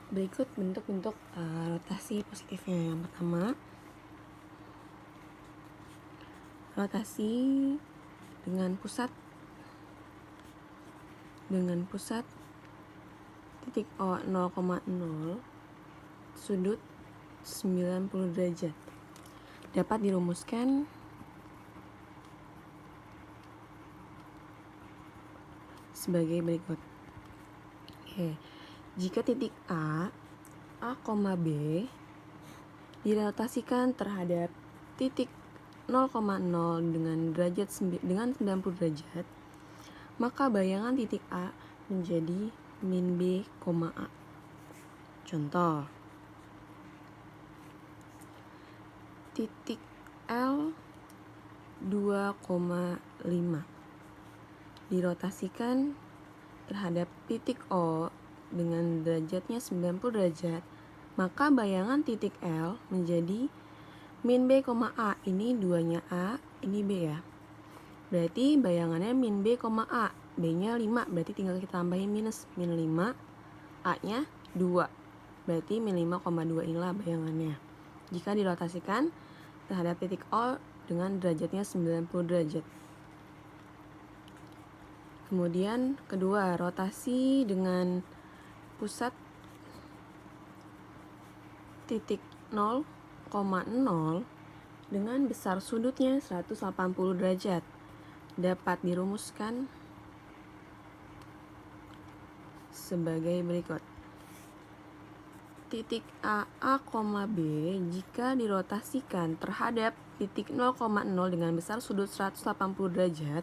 Berikut bentuk-bentuk rotasi positifnya. Yang pertama, rotasi dengan pusat titik O 0,0 sudut 90 derajat dapat dirumuskan sebagai berikut. Jika titik A, B dirotasikan terhadap titik 0,0 dengan 90 derajat, maka bayangan titik A menjadi min B, A. Contoh, titik L 2,5 dirotasikan terhadap titik O dengan derajatnya 90 derajat, maka bayangan titik L menjadi min B, A. Ini duanya A, ini B ya. Berarti bayangannya min B, A. B-nya 5, berarti tinggal kita tambahin minus. Min 5, A-nya 2. Berarti min 5,2 inilah bayangannya. Jika dirotasikan terhadap titik O dengan derajatnya 90 derajat. Kemudian kedua, rotasi dengan pusat titik 0,0 dengan besar sudutnya 180 derajat dapat dirumuskan sebagai berikut. Titik A, B jika dirotasikan terhadap titik 0,0 dengan besar sudut 180 derajat,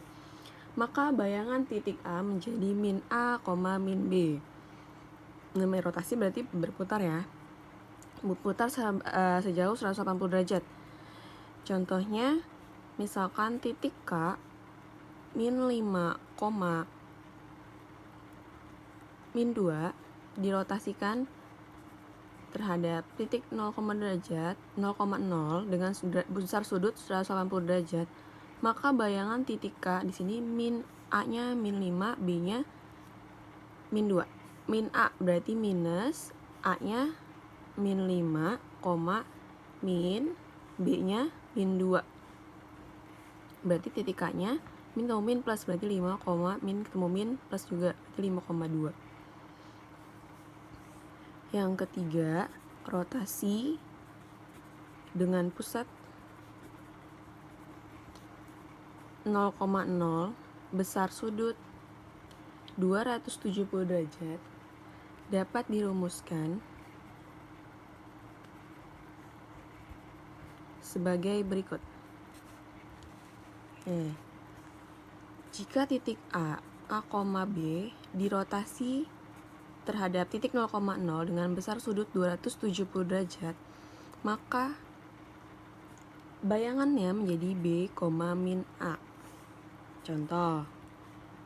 maka bayangan titik A menjadi min A, min B. Namanya rotasi berarti berputar ya. Berputar sejauh 180 derajat. Contohnya, misalkan titik K min 5, min 2 dirotasikan terhadap titik 0, derajat 0,0 dengan besar sudut 180 derajat, maka bayangan titik K di sini min A-nya min 5, B-nya min 2. Min A berarti minus, A-nya min 5, min B-nya min 2. Berarti titik K-nya min ketemu min plus, berarti 5, min ketemu min plus juga, berarti 5,2. Yang ketiga, rotasi dengan pusat 0,0 besar sudut 270 derajat dapat dirumuskan sebagai berikut. Jika titik A, B dirotasi terhadap titik 0,0 dengan besar sudut 270 derajat, maka bayangannya menjadi B, min A. Contoh,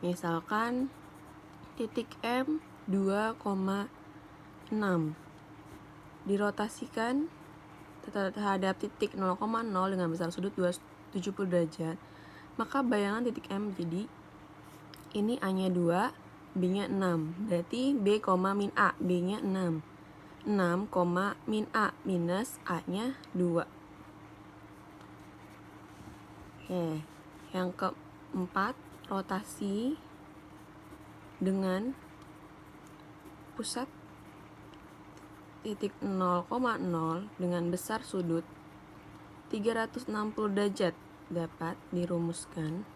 misalkan titik M 2,6 dirotasikan terhadap titik 0,0 dengan besar sudut 270 derajat, maka bayangan titik M menjadi ini A-nya 2, B-nya 6. Berarti B, min A, B-nya 6. 6, min A minus A-nya 2. Yang keempat, rotasi dengan pusat titik 0,0 dengan besar sudut 360 derajat dapat dirumuskan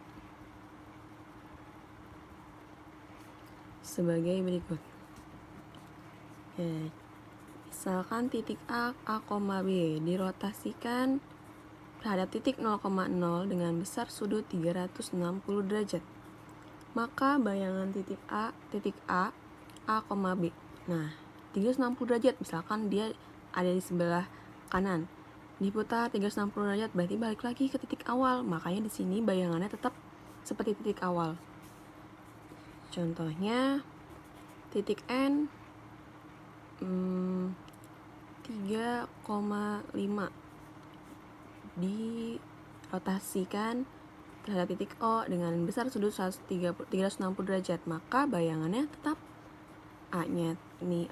sebagai berikut. Misalkan titik A, B dirotasikan terhadap titik 0,0 dengan besar sudut 360 derajat, maka bayangan titik A, B. Nah, 360 derajat, misalkan dia ada di sebelah kanan, diputar 360 derajat, berarti balik lagi ke titik awal. Makanya di sini bayangannya tetap seperti titik awal. Contohnya, titik N 3,5 dirotasikan terhadap titik O dengan besar sudut 360 derajat, maka bayangannya tetap A-nya 5,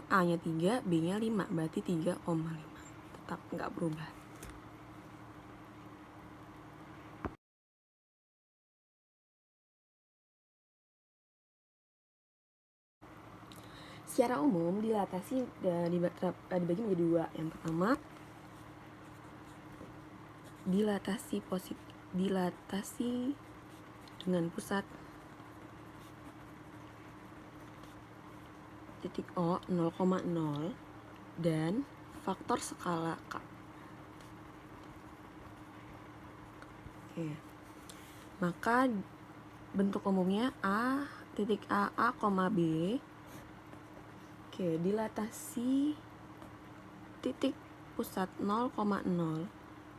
A-nya 3, B-nya 5, berarti 3,5. Tetap nggak berubah. Secara umum dilatasi dibagi menjadi dua. Yang pertama, dilatasi dengan pusat titik O 0,0 dan faktor skala K. Oke. Maka bentuk umumnya A, titik A, B. Oke, dilatasi titik pusat 0,0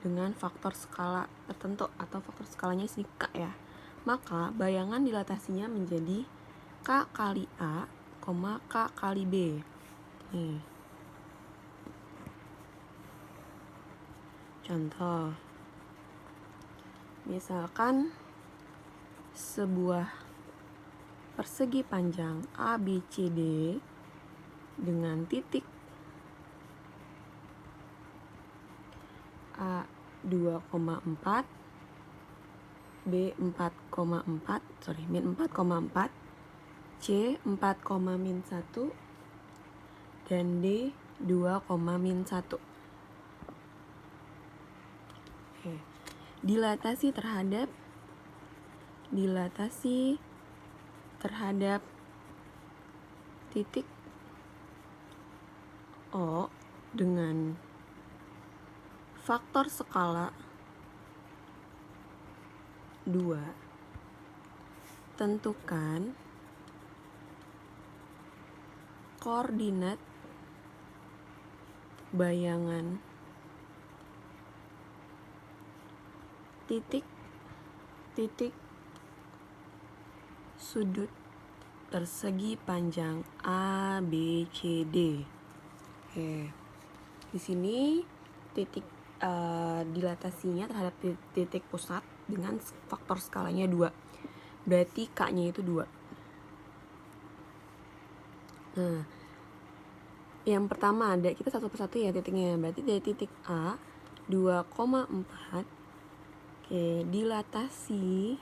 dengan faktor skala tertentu atau faktor skalanya sini K ya. Maka bayangan dilatasinya menjadi K kali A, K kali B. Nih. Contoh. Misalkan sebuah persegi panjang ABCD dengan titik A 2,4, B 4,4, min 4,4, C 4,-1, dan D 2,-1. Oke. Dilatasi terhadap titik O dengan faktor skala 2. Tentukan koordinat bayangan titik sudut persegi panjang ABCD. Oke. Di sini titik dilatasinya terhadap titik pusat dengan faktor skalanya 2. Berarti K-nya itu 2. Nah, yang pertama ada kita satu persatu ya titiknya. Berarti dari titik A 2,4. Oke, dilatasi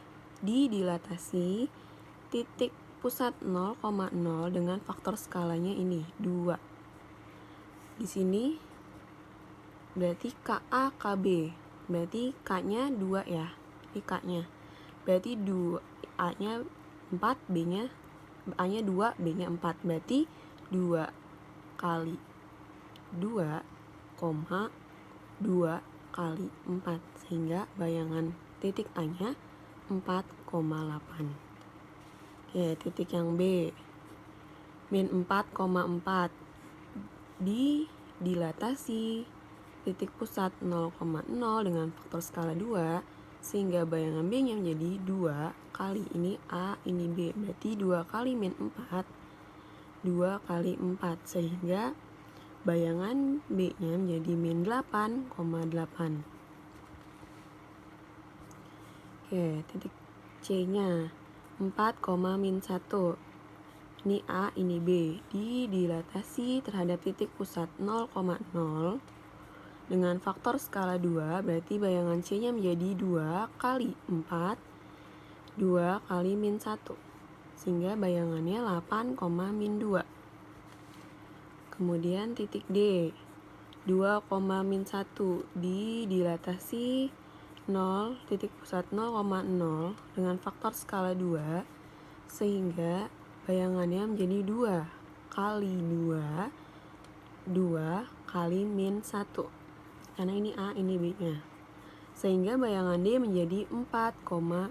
titik pusat 0,0 dengan faktor skalanya ini 2. Di sini berarti KA KB. Berarti K-nya 2 ya. Ini K-nya. Berarti 2 A-nya 4, B-nya A-nya 2, B-nya 4. Berarti 2 kali 2, 2 kali 4, sehingga bayangan titik A-nya 4,8. Oke, titik yang B min 4,4 dilatasi titik pusat 0,0 dengan faktor skala 2, sehingga bayangan B-nya menjadi 2 kali ini A, ini B. Berarti 2 kali min 4, 2 kali 4, sehingga bayangan B-nya menjadi min 8,8. Oke, titik C-nya 4,-1. Ini A, ini B. Dilatasi terhadap titik pusat 0,0 dengan faktor skala 2, berarti bayangan C-nya menjadi 2 kali 4, 2 kali min 1. Sehingga bayangannya 8,-2. Kemudian titik D 2,-1 dilatasi 0, titik pusat 0,0 dengan faktor skala 2, sehingga bayangannya menjadi 2 kali 2, 2 kali min 1. Karena ini A, ini B-nya. Sehingga bayangan D menjadi 4,-2.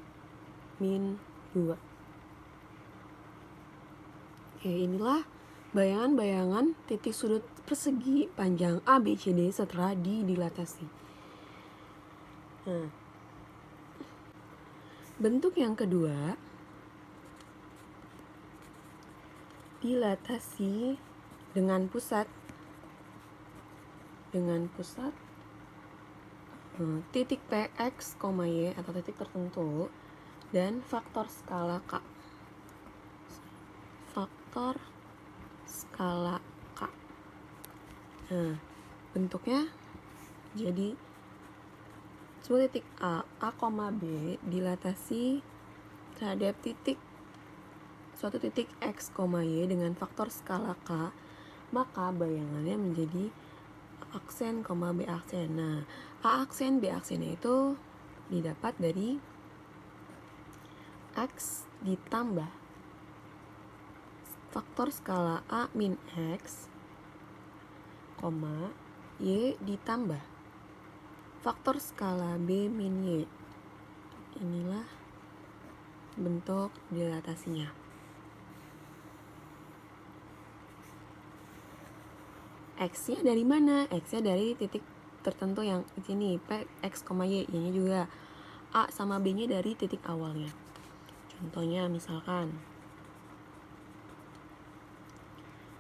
Oke, inilah bayangan-bayangan titik sudut persegi panjang ABCD setelah dilatasi. Nah, bentuk yang kedua dilatasi dengan pusat titik P, X, Y atau titik tertentu dan faktor skala K. faktor skala K. Nah, bentuknya jadi sebuah titik A, B dilatasi terhadap suatu titik X, Y dengan faktor skala K, maka bayangannya menjadi A aksen, B aksen. Nah, A aksen, B aksennya itu didapat dari X ditambah faktor skala A min X, Y ditambah faktor skala B min Y. Inilah bentuk dilatasinya. X-nya dari mana? X-nya dari titik tertentu yang di sini, P, X, Y. Y-nya juga A sama B-nya dari titik awalnya. Contohnya misalkan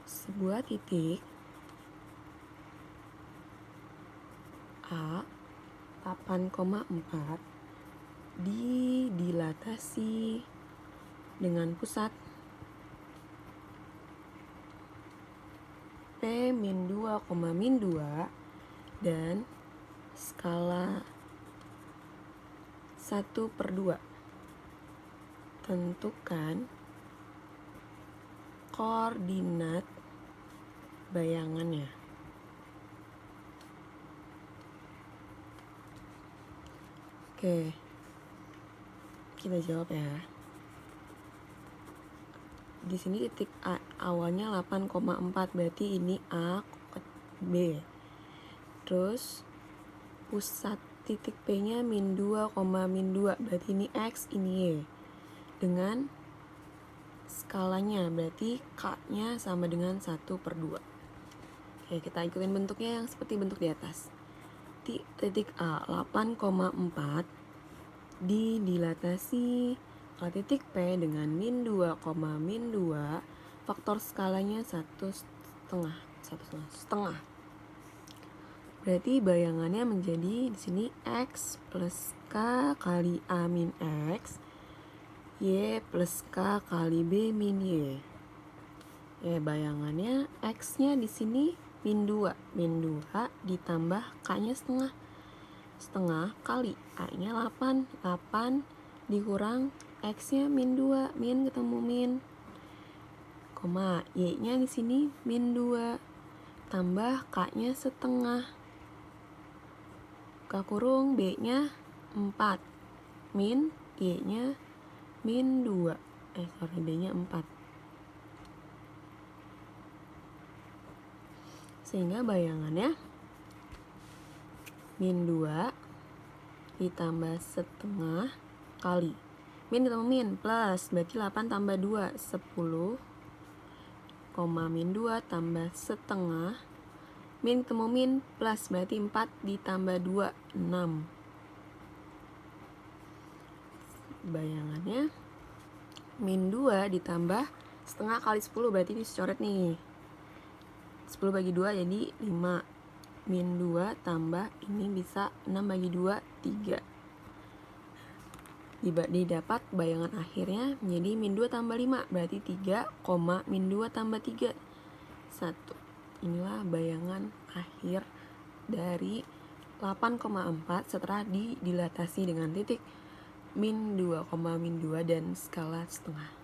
sebuah titik A 8,4 dilatasi dengan pusat P min 2, min 2 dan skala 1/2. Tentukan koordinat bayangannya. Oke, kita jawab ya. Di sini titik A awalnya 8,4, berarti ini A, B. Terus pusat titik P-nya min 2, min 2, berarti ini X, ini Y. Dengan skalanya, berarti K-nya sama dengan 1/2. Oke, kita ikutin bentuknya yang seperti bentuk di atas. Titik A 8,4 dilatasi ke titik P dengan min 2, min 2, faktor skalanya 1,5. Berarti bayangannya menjadi di sini X plus K kali A min X, Y plus K kali B min Y. Ya, bayangannya X-nya di sini min 2 ditambah K-nya setengah kali A-nya 8 dikurang X-nya min 2, min ketemu min, koma Y-nya di sini min 2 tambah K-nya setengah, K kurung B-nya 4 min Y-nya min 2, B-nya 4. Sehingga bayangannya min 2 ditambah setengah kali min ketemu min plus, berarti 8 tambah 2 10, min 2 tambah setengah min ketemu min plus, berarti 4 ditambah 2 6. Bayangannya min 2 ditambah setengah kali 10, berarti ini dicoret nih, 10 bagi 2 jadi 5, min 2 tambah ini bisa 6 bagi 2 3. Didapat bayangan akhirnya menjadi min 2 tambah 5, berarti 3, min 2 tambah 3 1. Inilah bayangan akhir dari 8,4 setelah dilatasi dengan titik min 2, min 2 dan skala setengah.